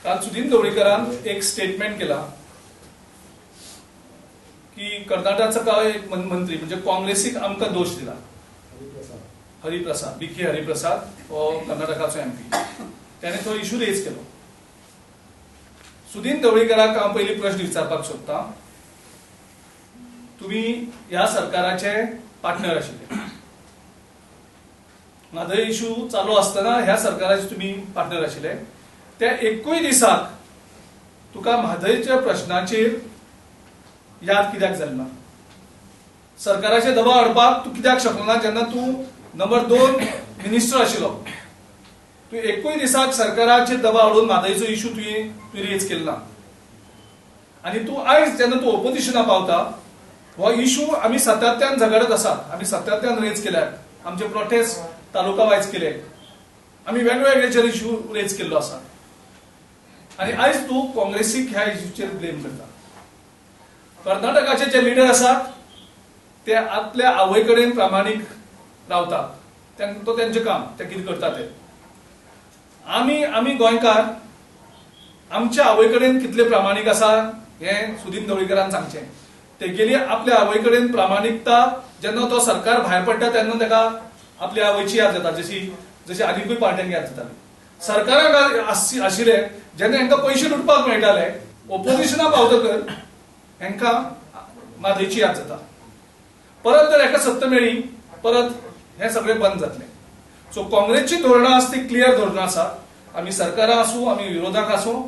काल सुदीन ढवळीकरान एक स्टेटमेंट केला की कर्नाटकाचा एक मंत्री म्हणजे काँग्रेसीक आमकां दोष दिला. हरिप्रसाद बीके हरिप्रसाद हो कर्नाटकाचो MP. त्याने तो इश्यू रेज केलो. सुदीन ढवळीकराक हांव पयलीं प्रश्न विचारपाक सोदतां. तुम्ही ह्या सरकाराचे पार्टनर आशिल्ले. म्हादय इश्यू चालू आसतना ह्या सरकाराचे तुम्ही पार्टनर आशिल्ले. त्या एकूय दिसाक तुका म्हादयच्या प्रश्नाचेर याद कित्याक जाली ना? सरकाराचे दबाव हाडपाक तूं कित्याक शकलो ना जेन्ना तूं नंबर 2 मिनिस्टर आशिल्लो? तूं एकूय दिसाक सरकाराचे दबाव हाडून म्हादयचो इश्यू तुवें रेज केलो ना. आनी तूं आयज जेन्ना तूं ओपोजिशना पावता हो इश्यू आमी सातत्यान झगडत आसात. आमी सातत्यान रेज केल्यात. आमचे प्रोटेस्ट तालुका वायज केले. आमी वेगवेगळे इश्यू रेज केल्लो आसा. आनी आयज तूं काँग्रेसीक ह्या इश्यूचेर ब्लेम करता. कर्नाटकाचे जे लिडर आसात ते आपल्या आवय कडेन प्रामाणीक रावतात. तो तेंचें काम, ते कितें करता ते. आमी गोंयकार आमच्या आवय कडेन कितले प्रामाणीक आसा हें सुदीन ढवळीकरान सांगचें. तेगेली आपल्या आवय कडेन प्रामाणिकता जेन्ना तो सरकार भायर पडटा तेन्ना ताका आपल्या आवयची याद जाता, जशी आनीकूय पार्ट्यांक याद जाताली. सरकाराक आशिल्ले जेन्ना हांकां पयशे लुटपाक मेळटाले ओपोजिशना पावतकर हांकां म्हादयची याद जाता. परत जर हाका सत्ता मेळ्ळी परत हें सगळें बंद जातलें. सो काँग्रेसची धोरणां आसा ती क्लियर धोरणां आसात. आमी सरकारां आसूं आमी विरोधाक आसूं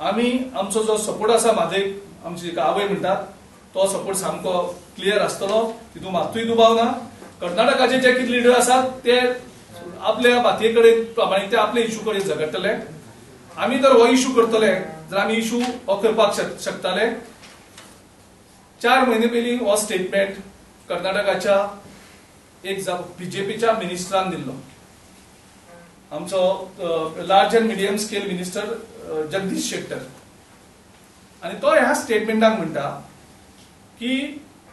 आमी आमचो जो सपोर्ट आसा म्हादयक आमची जाका आवय म्हणटात तो सपोर्ट सामको क्लियर आसतलो. तितून मात्तूय दुबाव ना. कर्नाटकाचे जे कितें लिडर आसात ते आपल्या बातये कडेन प्रामाणीक ते आपले इश्यू कडेन झगडटले. आमी जर हो इश्यू करतले जर आमी इश्यू हो करपाक शकताले. 4 म्हयने पयलीं हो स्टेटमेंट कर्नाटकाच्या एक बीजेपीच्या मिनिस्टरान दिल्लो. आमचो large and medium scale minister Jagdish Shettar. आनी तो ह्या स्टेटमेंटाक म्हणटा की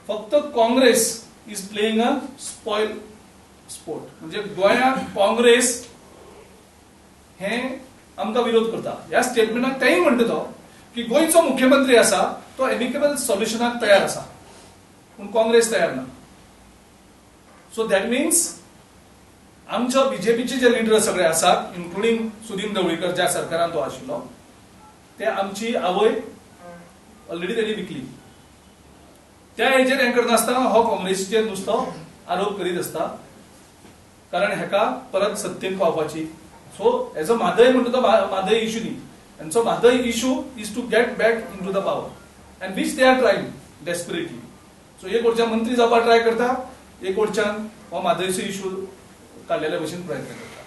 फक्त Congress is playing a spoil sport. म्हणजे गोंयांत काँग्रेस हे आमकां विरोध करता. ह्या स्टेटमेंटाक तेय म्हणटा तो की गोंयचो मुख्यमंत्री आसा तो एमिकेबल सोल्युशनाक तयार आसा पूण काँग्रेस तयार ना. सो दॅट मिन्स आमच्या बीजेपीचे जे लिडर सगळे आसात इन्क्लुडिंग सुदीन ढवळीकर ज्या सरकारान तो आशिल्लो ते आमची आवय ऑलरेडी तेणी विकली. त्या हेजेर हें करनासतना हो काँग्रेसीचेर नुसतो आरोप करीत आसता कारण हेका परत सत्तेक पावपाची. सो एज अ म्हादय म्हणटा तो म्हादय इश्यू न्ही. हेंचो Mhadei issue is to get back into the power and which they are trying desperately. So एक वटच्यान मंत्री जावपाक ट्राय करता एक वटच्यान हो म्हादयचो इश्यू काडलेल्या भशेन प्रयत्न करता.